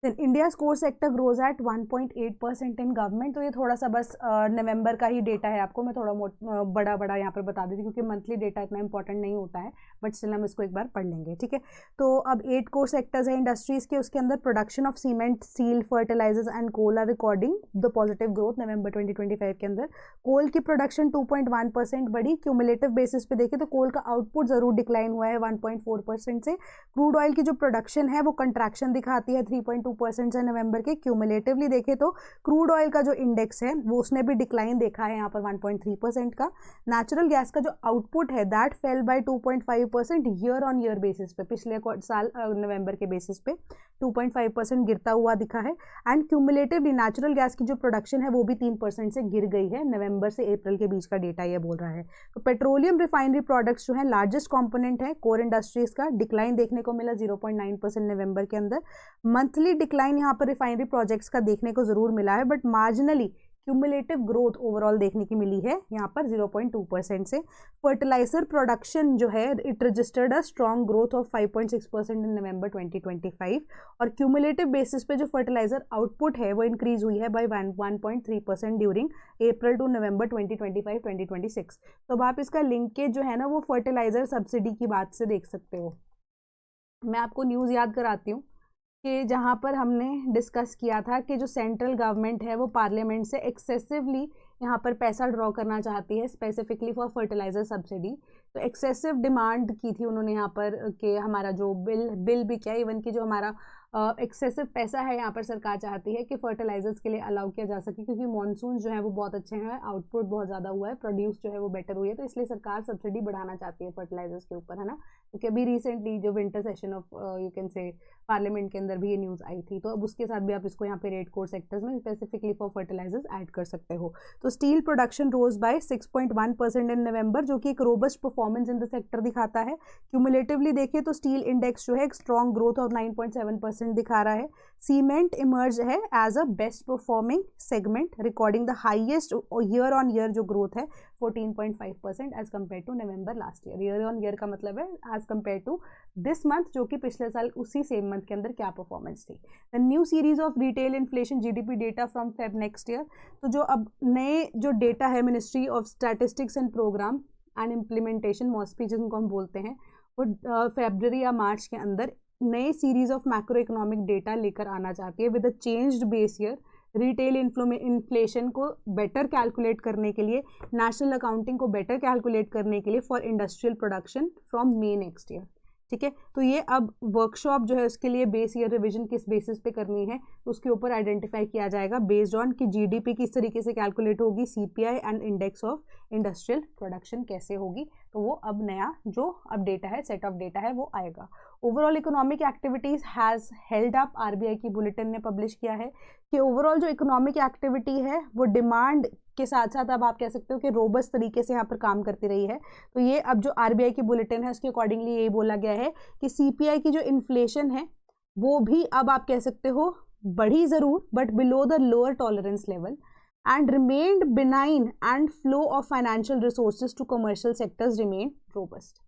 India core sector grows at 1.8% in government. तो ये थोड़ा सा बस नवंबर का ही डेटा है, आपको मैं थोड़ा बड़ा यहाँ पर बता देती क्योंकि मंथली डेटा इतना इंपॉर्टेंट नहीं होता है, बट स्टिल हम इसको एक बार पढ़ लेंगे, ठीक है। तो अब 8 कोर सेक्टर्स है इंडस्ट्रीज के, उसके अंदर production of cement, steel, fertilisers and coal are recording the positive growth November 2025 के अंदर। कोल की प्रोडक्शन 2.1% बढ़ी, क्यूमुलेटिव बेसिस पे देखें तो कोल का आउटपुट जरूर डिक्लाइन हुआ है 1.4% से। क्रूड ऑयल की जो प्रोडक्शन है वो कंट्रैक्शन दिखाती है 3.2% से नवंबर के। क्यूमुलेटिवली देखें तो क्रूड ऑयल का जो इंडेक्स है वो उसने भी डिक्लाइन देखा है यहाँ पर 1.3% का। नेचुरल गैस का जो आउटपुट है that fell by 2.5% year on year basis पे, पिछले साल नवंबर के बेसिस पे 2.5% गिरता हुआ दिखा है। एंड क्यूमुलेटिवली नेचुरल गैस की जो प्रोडक्शन है वो भी 3% से गिर गई है, नवंबर से अप्रैल के बीच का डेटा ये बोल रहा है। तो पेट्रोलियम रिफाइनरी प्रोडक्ट्स जो है लार्जेस्ट कंपोनेंट है कोर इंडस्ट्रीज का, डिक्लाइन देखने को मिला 0.9% नवंबर के अंदर। मंथली डिक्लाइन यहाँ पर रिफाइनरी प्रोजेक्ट्स का देखने को जरूर मिला है, but marginally cumulative growth overall देखने की मिली है यहाँ पर 0.2% से। फर्टिलाइजर प्रोडक्शन जो है it registered a strong growth of 5.6% इन नवंबर 2025 और क्यूमुलेटिव बेसिस पे जो फर्टिलाइजर आउटपुट है वो इंक्रीज हुई है बाय 1.3% ड्यूरिंग अप्रैल टू नवंबर 2025-2026। तो अब आप इसका लिंकेज जो है ना वो फर्टिलाइजर सब्सिडी की बात से देख सकते हो। मैं आपको न्यूज़ याद कराती हूँ कि जहाँ पर हमने डिस्कस किया था कि जो सेंट्रल गवर्नमेंट है वो पार्लियामेंट से एक्सेसिवली यहाँ पर पैसा ड्रॉ करना चाहती है स्पेसिफिकली फॉर फर्टिलाइजर सब्सिडी। तो एक्सेसिव डिमांड की थी उन्होंने यहाँ पर कि हमारा जो बिल भी क्या, इवन कि जो हमारा एक्सेसिव पैसा है यहाँ पर सरकार चाहती है कि फर्टिलाइजर्स के लिए अलाउ किया जा सके, क्योंकि मॉनसून जो है वो बहुत अच्छे हैं, आउटपुट बहुत ज़्यादा हुआ है, प्रोड्यूस जो है वो बेटर हुई है, तो इसलिए सरकार सब्सिडी बढ़ाना चाहती है फर्टिलाइजर्स के ऊपर, है ना। क्योंकि अभी रिसेंटली जो winter session of you can से पार्लियामेंट के अंदर भी ये न्यूज़ आई थी, तो अब उसके साथ भी आप इसको यहाँ पे 8 कोर सेक्टर्स में स्पेसिफिकली फॉर फर्टिलाइजर्स ऐड कर सकते हो। तो स्टील प्रोडक्शन रोज बाय 6.1% इन नवंबर, जो कि एक robust performance in the sector दिखाता है। क्यूमुलेटिवली देखें तो स्टील इंडेक्स जो है एक स्ट्रॉन्ग ग्रोथ ऑफ 9.7% दिखा रहा है। सीमेंट इमर्ज है as a best performing segment, recording the highest year on year जो ग्रोथ है 14.5% as compare to November last year. Year on year का मतलब है as compare to this month, जो कि पिछले साल उसी सेम मंथ के अंदर क्या परफॉर्मेंस थी। The new series of retail inflation GDP data from Feb next year. तो जो अब नए जो डेटा है ministry of statistics and programme and implementation MoSPI जिनको हम बोलते हैं, वो फरवरी या मार्च के अंदर नए series of macro economic data लेकर आना चाहती है with a changed base year. Retail inflation को बेटर कैलकुलेट करने के लिए, नेशनल अकाउंटिंग को बेटर कैलकुलेट करने के लिए for industrial production from May next year, ठीक है। तो ये अब वर्कशॉप जो है उसके लिए बेस ईयर रिवीजन किस बेसिस पे करनी है तो उसके ऊपर आइडेंटिफाई किया जाएगा बेस्ड ऑन कि जीडीपी किस तरीके से कैलकुलेट होगी, CPI and index of industrial production कैसे होगी। तो वो अब नया जो अब डेटा है, सेट ऑफ डेटा है वो आएगा। Overall economic activities has held up, RBI की बुलेटिन ने पब्लिश किया है कि ओवरऑल जो इकोनॉमिक एक्टिविटी है वो डिमांड के साथ साथ अब आप कह सकते हो कि रोबस्ट तरीके से यहाँ पर काम करती रही है। तो ये अब जो आरबीआई की बुलेटिन है उसके अकॉर्डिंगली यही बोला गया है कि सीपीआई की जो इन्फ्लेशन है वो भी अब आप कह सकते हो बढ़ी जरूर but below the lower tolerance level and remained benign and flow of financial resources to commercial sectors remain robust।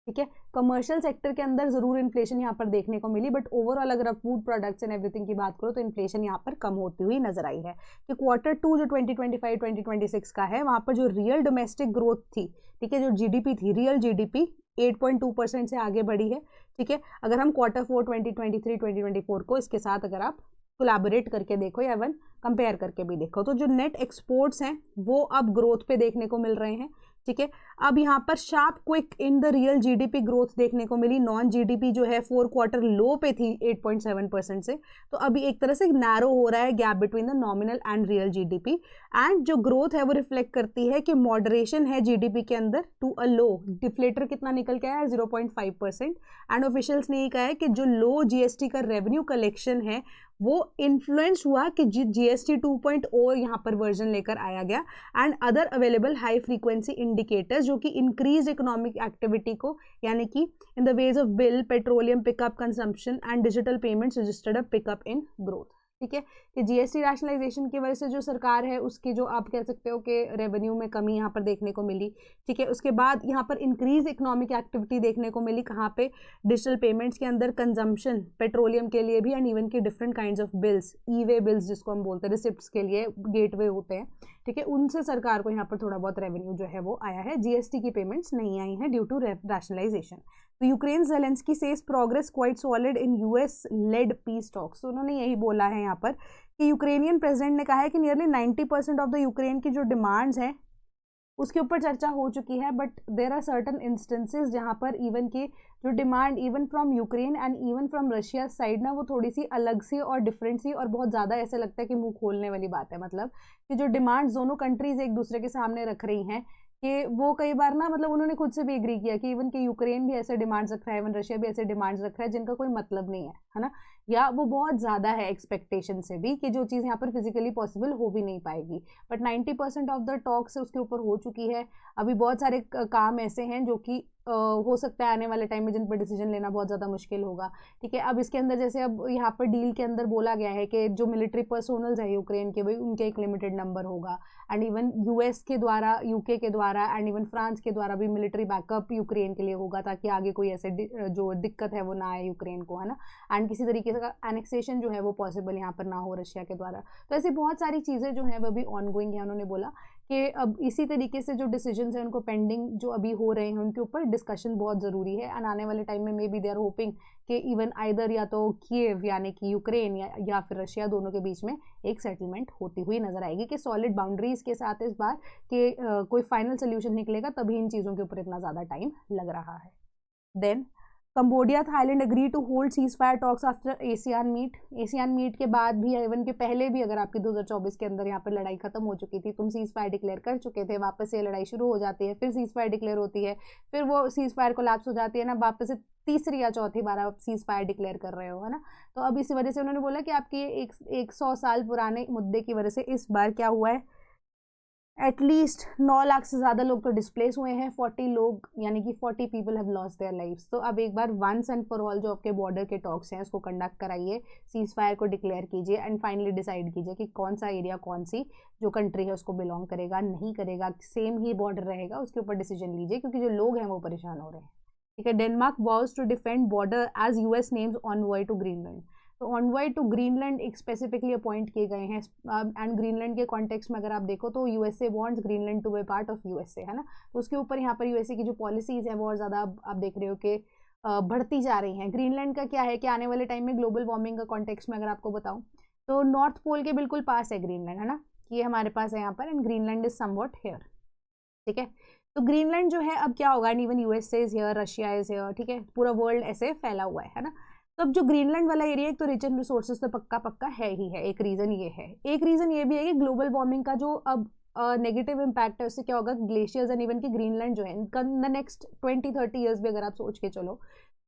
ठीक है, कमर्शियल सेक्टर के अंदर जरूर इन्फ्लेशन यहाँ पर देखने को मिली बट ओवरऑल अगर आप फूड प्रोडक्ट्स एंड एवरीथिंग की बात करो तो इन्फ्लेशन यहाँ पर कम होती हुई नजर आई है कि Q2 जो 2025-2026 का है वहाँ पर जो रियल डोमेस्टिक ग्रोथ थी, ठीक है, जो जीडीपी थी, रियल जीडीपी 8.2% से आगे बढ़ी है। ठीक है, अगर हम Q4 2023-2024 को इसके साथ अगर आप कोलैबोरेट करके देखो या इवन कंपेयर करके भी देखो तो जो नेट एक्सपोर्ट्स हैं वो अब ग्रोथ पे देखने को मिल रहे हैं। ठीक है, अब यहाँ पर sharp quick in the real GDP growth देखने को मिली। नॉन जीडीपी जो है 4 क्वार्टर लो पे थी 8.7% से, तो अभी एक तरह से नैरो हो रहा है gap between the nominal and real GDP. And जो ग्रोथ है वो रिफ्लेक्ट करती है कि मॉडरेशन है जीडीपी के अंदर टू अ लो। डिफ्लेटर कितना निकल के आया है 0.5%। एंड ऑफिशियल्स ने ये कहा है कि जो लो जीएसटी का रेवेन्यू कलेक्शन है वो इन्फ्लुएंस हुआ कि जीएसटी 2.0 यहाँ पर वर्जन लेकर आया गया and other available high frequency indicators जो कि इंक्रीज इकोनॉमिक एक्टिविटी को यानी कि in the ways of bill, petroleum pickup consumption and digital payments registered a pickup in growth. ठीक है, कि जीएसटी रैशनलाइजेशन की वजह से जो सरकार है उसकी जो आप कह सकते हो कि रेवेन्यू में कमी यहाँ पर देखने को मिली। ठीक है, उसके बाद यहाँ पर इंक्रीज इकोनॉमिक एक्टिविटी देखने को मिली कहाँ पे, डिजिटल पेमेंट्स के अंदर, कंजम्पशन पेट्रोलियम के लिए भी एंड इवन की different kinds of bills, E way bills जिसको हम बोलते हैं, रिसिप्ट्स के लिए गेटवे होते हैं। ठीक है, उनसे सरकार को यहाँ पर थोड़ा बहुत रेवेन्यू जो है वो आया है। जीएसटी की पेमेंट्स नहीं आई हैं ड्यू टू रैशनलाइजेशन। तो Ukraine Zelensky says progress quite solid in US led peace talks. तो उन्होंने यही बोला है यहाँ पर कि यूक्रेनियन प्रेसिडेंट ने कहा है कि नियरली 90% ऑफ द यूक्रेन की जो डिमांड्स हैं उसके ऊपर चर्चा हो चुकी है but there are certain instances जहाँ पर इवन की जो demand even from Ukraine and even from Russia side ना वो थोड़ी सी अलग सी और डिफरेंट सी और बहुत ज़्यादा ऐसे लगता है कि मुंह खोलने वाली बात है। मतलब कि जो डिमांड्स दोनों कंट्रीज एक दूसरे के सामने रख रही हैं कि वो कई बार ना मतलब उन्होंने खुद से भी एग्री किया कि इवन कि यूक्रेन भी ऐसे डिमांड्स रख रहा है, इवन रशिया भी ऐसे डिमांड्स रख रहा है जिनका कोई मतलब नहीं है ना, या वो बहुत ज़्यादा है एक्सपेक्टेशन से भी कि जो चीज़ यहाँ पर फिजिकली पॉसिबल हो भी नहीं पाएगी। बट 90% ऑफ द टॉक्स उसके ऊपर हो चुकी है। अभी बहुत सारे काम ऐसे हैं जो कि हो सकता है आने वाले टाइम में जिन पर डिसीजन लेना बहुत ज़्यादा मुश्किल होगा। ठीक है, अब इसके अंदर जैसे अब यहाँ पर डील के अंदर बोला गया है कि जो मिलिट्री पर्सोनल्स है यूक्रेन के, भाई उनके एक लिमिटेड नंबर होगा एंड इवन यूएस के द्वारा, यूके के द्वारा एंड इवन फ्रांस के द्वारा भी मिलिट्री बैकअप यूक्रेन के लिए होगा ताकि आगे कोई ऐसे जो दिक्कत है वो ना आए यूक्रेन को, है ना। एंड किसी तरीके का एनेक्सेशन जो है वो पॉसिबल यहाँ पर ना हो रशिया के द्वारा। तो ऐसी बहुत सारी चीज़ें जो हैं वो भी ऑनगोइंग है। उन्होंने बोला कि अब इसी तरीके से जो डिसीजंस हैं उनको पेंडिंग जो अभी हो रहे हैं उनके ऊपर डिस्कशन बहुत ज़रूरी है एंड आने वाले टाइम में may be they are hoping कि इवन आइदर या तो कीव यानी कि यूक्रेन या फिर रशिया दोनों के बीच में एक सेटलमेंट होती हुई नजर आएगी कि सॉलिड बाउंड्रीज के साथ इस बार कि कोई फाइनल सोल्यूशन निकलेगा तभी इन चीज़ों के ऊपर इतना ज़्यादा टाइम लग रहा है। Then Cambodia, Thailand agree to hold ceasefire talks after ASEAN meet. ASEAN meet के बाद भी इवन के पहले भी अगर आपकी 2024 के अंदर यहाँ पर लड़ाई खत्म हो चुकी थी, तुम सीज फायर डिक्लेयर कर चुके थे, वापस से लड़ाई शुरू हो जाती है, फिर सीज फायर डिक्लेयर होती है, फिर वो सीज फायर कोलैप्स हो जाती है ना, वापस से तीसरी या चौथी बार आप सीज फायर डिक्लेयर कर रहे हो, है ना। तो अब इसी वजह से उन्होंने बोला कि आपकी एक 100 साल पुराने मुद्दे की वजह से इस बार क्या हुआ है, एटलीस्ट 9 लाख से ज़्यादा लोग तो डिस्प्लेस हुए हैं, 40 लोग यानी कि 40 people have lost their lives. तो अब एक बार वंस एंड फॉर ऑल जो आपके बॉर्डर के टॉक्स हैं उसको कंडक्ट कराइए, सीज फायर को डिक्लेयर कीजिए एंड फाइनली डिसाइड कीजिए कि कौन सा एरिया कौन सी जो कंट्री है उसको बिलोंग करेगा, नहीं करेगा, सेम ही बॉर्डर रहेगा, उसके ऊपर डिसीजन लीजिए क्योंकि जो लोग हैं वो परेशान हो रहे हैं। ठीक है, Denmark was to defend border as US names envoy to Greenland. तो ऑनवॉय टू ग्रीनलैंड एक स्पेसिफिकली अपॉइंट किए गए हैं एंड ग्रीनलैंड के कॉन्टेक्स्ट में अगर आप देखो तो USA wants Greenland to be part of USA, है ना। तो उसके ऊपर यहाँ पर यूएसए की जो पॉलिसीज हैं वो और ज़्यादा आप देख रहे हो कि बढ़ती जा रही हैं। ग्रीनलैंड का क्या है कि आने वाले टाइम में ग्लोबल वार्मिंग का कॉन्टेक्स्ट में अगर आपको बताऊँ तो नॉर्थ पोल के बिल्कुल पास है ग्रीनलैंड, है ना, ये हमारे पास है यहाँ पर and Greenland is somewhat here. ठीक है, तो ग्रीनलैंड जो है अब क्या होगा, and even USA is here, Russia is here, ठीक है, पूरा वर्ल्ड ऐसे फैला हुआ है ना। तो अब जो ग्रीनलैंड वाला एरिया एक तो रिच इन रिसोर्सेज तो पक्का है ही है, एक रीज़न ये है। एक रीज़न ये भी है कि ग्लोबल वार्मिंग का जो अब नेगेटिव इम्पैक्ट है उससे क्या होगा, ग्लेशियर्स एंड इवन की ग्रीनलैंड जो है इन द नेक्स्ट 20-30 ईयर्स भी अगर आप सोच के चलो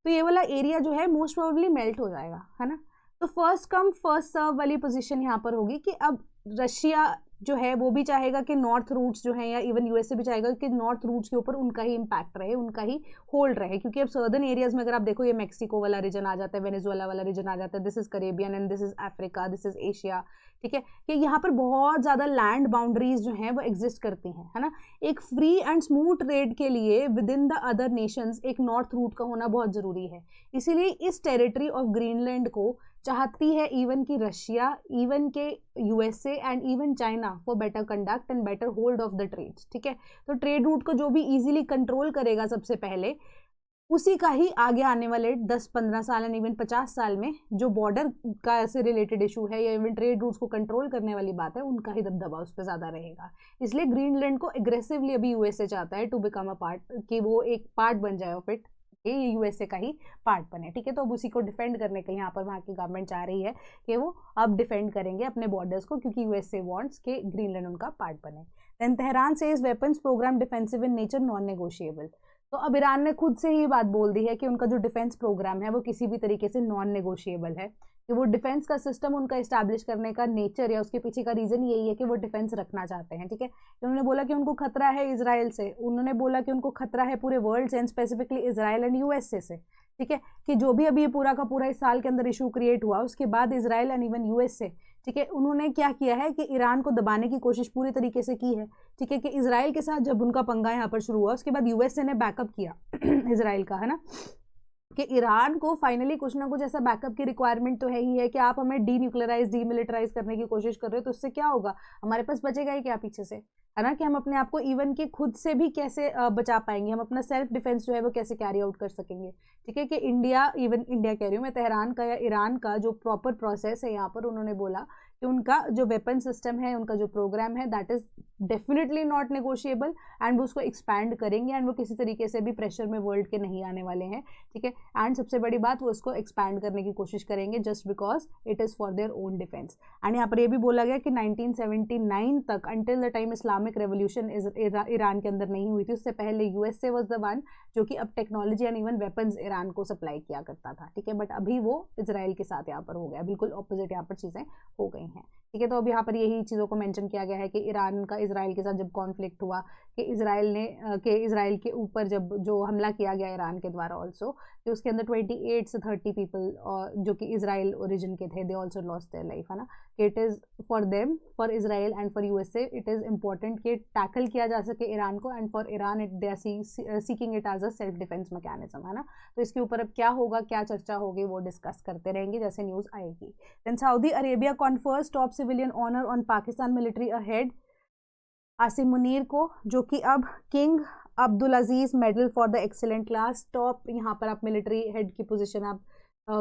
तो ये वाला एरिया जो है मोस्ट प्रोबेबली मेल्ट हो जाएगा, है ना। तो फर्स्ट कम फर्स्ट सर्व वाली पोजीशन यहाँ पर होगी कि अब रशिया जो है वो भी चाहेगा कि नॉर्थ रूट्स जो है, या इवन यूएसए भी चाहेगा कि नॉर्थ रूट्स के ऊपर उनका ही इम्पैक्ट रहे, उनका ही होल्ड रहे, क्योंकि अब सर्दर्न एरियाज में अगर आप देखो ये मेक्सिको वाला रीजन आ जाता है, वेनेजुएला वाला रीजन आ जाता है, this is Caribbean and this is Africa, this is Asia, ठीक है, कि यहाँ पर बहुत ज़्यादा लैंड बाउंड्रीज जो हैं वो एग्जिस्ट करती हैं, है ना। एक फ्री एंड स्मूथ ट्रेड के लिए with in the other Nations एक नॉर्थ रूट का होना बहुत ज़रूरी है। इसीलिए इस टेरिटरी ऑफ ग्रीनलैंड को चाहती है इवन की रशिया, इवन के USA and even China for better conduct and better hold of the trade, ठीक है। तो ट्रेड रूट को जो भी इजीली कंट्रोल करेगा सबसे पहले, उसी का ही आगे आने वाले 10-15 साल एंड इवन 50 साल में जो बॉर्डर का से रिलेटेड इशू है या इवन ट्रेड रूट्स को कंट्रोल करने वाली बात है, उनका ही दबदबा उस पर ज़्यादा रहेगा। इसलिए ग्रीनलैंड को एग्रेसिवली अभी यूएसए चाहता है टू बिकम अ पार्ट, कि वो एक पार्ट बन जाए ऑफ इट, ये यूएसए का ही पार्ट बने, ठीक है। तो अब उसी को डिफेंड करने के यहाँ पर वहाँ की गवर्नमेंट चाह रही है कि वो अब डिफेंड करेंगे अपने बॉर्डर्स को, क्योंकि यूएसए वांट्स के ग्रीनलैंड उनका पार्ट बने। Then Tehran says weapons programme defensive in nature non negotiable. तो अब ईरान ने खुद से ही बात बोल दी है कि उनका जो डिफेंस प्रोग्राम है वो किसी भी तरीके से नॉन नेगोशिएबल है, कि वो डिफेंस का सिस्टम उनका इस्टेब्लिश करने का नेचर या उसके पीछे का रीजन यही है कि वो डिफेंस रखना चाहते हैं, ठीक है। उन्होंने बोला कि उनको खतरा है इजराइल से, उन्होंने बोला कि उनको खतरा है पूरे वर्ल्ड से and specifically Israel and USA से, ठीक है, कि जो भी अभी ये पूरा का पूरा इस साल के अंदर इशू क्रिएट हुआ उसके बाद इजराइल एंड इवन यूएसए, ठीक है, उन्होंने क्या किया है कि ईरान को दबाने की कोशिश पूरी तरीके से की है, ठीक है, कि इजराइल के साथ जब उनका पंगा यहाँ पर शुरू हुआ उसके बाद यूएसए ने बैकअप किया इजराइल का, है ना, कि ईरान को फाइनली कुछ ना कुछ ऐसा बैकअप की रिक्वायरमेंट तो है ही है कि आप हमें डीन्यूक्लियराइज डीमिलिटराइज करने की कोशिश कर रहे हो, तो उससे क्या होगा, हमारे पास बचेगा ही क्या पीछे से, है ना, कि हम अपने आप को इवन कि खुद से भी कैसे बचा पाएंगे, हम अपना सेल्फ डिफेंस जो है वो कैसे कैरी आउट कर सकेंगे, ठीक है। कि इंडिया, इवन इंडिया कह रही हूँ मैं, तेहरान का या ईरान का जो प्रॉपर प्रोसेस है यहाँ पर, उन्होंने बोला कि उनका जो वेपन सिस्टम है, उनका जो प्रोग्राम है, that is definitely not negotiable and वो उसको एक्सपैंड करेंगे एंड वो किसी तरीके से भी प्रेशर में वर्ल्ड के नहीं आने वाले हैं, ठीक है। एंड सबसे बड़ी बात, वो उसको एक्सपैंड करने की कोशिश करेंगे just because it is for their own defence. And यहाँ पर ये भी बोला गया कि 1979 तक, until the time Islamic revolution Iran के अंदर नहीं हुई थी, उससे पहले यूएसए वाज द वन जो कि अब technology and even weapons Iran को सप्लाई किया करता था, ठीक है। बट अभी वो इजराइल के साथ यहाँ पर हो गया, बिल्कुल ऑपोजिट यहाँ पर चीज़ें हो गई हैं, ठीक है। तो अब यहाँ पर यही चीज़ों को मेंशन किया गया है कि ईरान का इजराइल के साथ जब कॉन्फ्लिक्ट हुआ, कि इजराइल के ऊपर जब जो हमला किया गया ईरान के द्वारा ऑल्सो, कि उसके अंदर 28 से 30 पीपल जो कि इजराइल ओरिजिन के थे, they also lost their life, है ना। कि it is for them, for Israel and for USA, it is important कि टैकल किया जा सके ईरान को, and for Iran it they are seeking it as a self defence mechanism, है ना। तो इसके ऊपर अब क्या होगा, क्या चर्चा होगी, वो डिस्कस करते रहेंगे जैसे न्यूज़ आएगी। Then Saudi Arabia confers top civilian honour on Pakistan military ahead Asim Munir को, जो कि अब king Abdul Aziz medal for the excellent class, top यहाँ पर आप मिलिट्री हेड की पोजीशन आप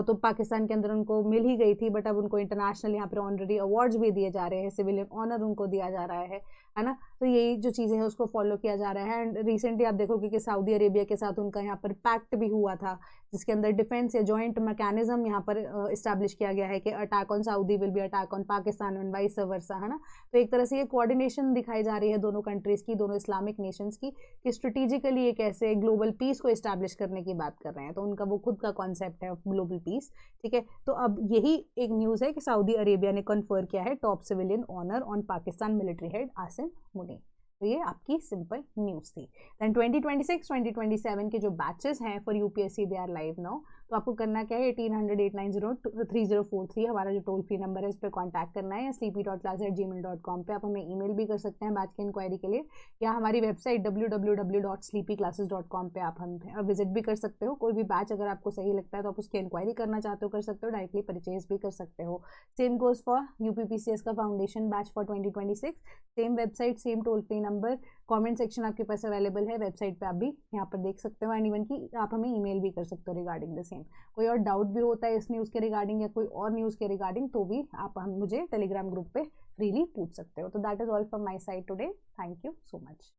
तो पाकिस्तान के अंदर उनको मिल ही गई थी, बट अब उनको इंटरनेशनल यहाँ पर ऑनररी अवार्ड्स भी दिए जा रहे हैं, सिविलियन ऑनर उनको दिया जा रहा है ना। तो यही जो चीज़ें हैं उसको फॉलो किया जा रहा है। एंड रिसेंटली आप देखोगे कि सऊदी अरेबिया के साथ उनका यहाँ पर पैक्ट भी हुआ था, जिसके अंदर डिफेंस या जॉइंट मैकेनिज्म यहाँ पर इस्टेब्लिश किया गया है कि attack on Saudi will be attack on Pakistan and vice versa, है ना। तो एक तरह से ये कोऑर्डिनेशन दिखाई जा रही है दोनों कंट्रीज़ की, दोनों इस्लामिक नेशंस की, कि स्ट्रेटेजिकली ये कैसे ग्लोबल पीस को इस्टेब्लिश करने की बात कर रहे हैं। तो उनका वो खुद का कॉन्सेप्ट है ग्लोबल पीस, ठीक है। तो अब यही एक न्यूज़ है कि सऊदी अरेबिया ने कन्फर किया है top civilian honour on Pakistan military head Asim Munir. तो ये आपकी सिंपल न्यूज़ थी। दैन 2026-2027 के जो बैचेस हैं for UPSC they are live now. तो आपको करना क्या है, 1800-890-3043 हमारा जो टोल फ्री नंबर है उस पर कॉन्टैक्ट करना है, या sleepy.class@gmail.com पे आप हमें ईमेल भी कर सकते हैं बैच की इंक्वायरी के लिए, या हमारी वेबसाइट www.sleepyclasses.com पे आप हम विजिट भी कर सकते हो। कोई भी बैच अगर आपको सही लगता है तो आप उसकी इंक्वायरी करना चाहते हो कर सकते हो, डायरेक्टली परचेज भी कर सकते हो। सेम गोज फॉर यूपीपीसीएस का foundation batch for 2026, same website, same toll free number, comment section आपके पास अवेलेबल है, वेबसाइट पे आप भी यहाँ पर देख सकते हो, एंड इवन की आप हमें ईमेल भी कर सकते हो रिगार्डिंग द सेम। कोई और डाउट भी होता है इस न्यूज़ के रिगार्डिंग या कोई और न्यूज़ के रिगार्डिंग, तो भी आप हम मुझे टेलीग्राम ग्रुप पे फ्रीली पूछ सकते हो। तो that is all from my side today, thank you so much.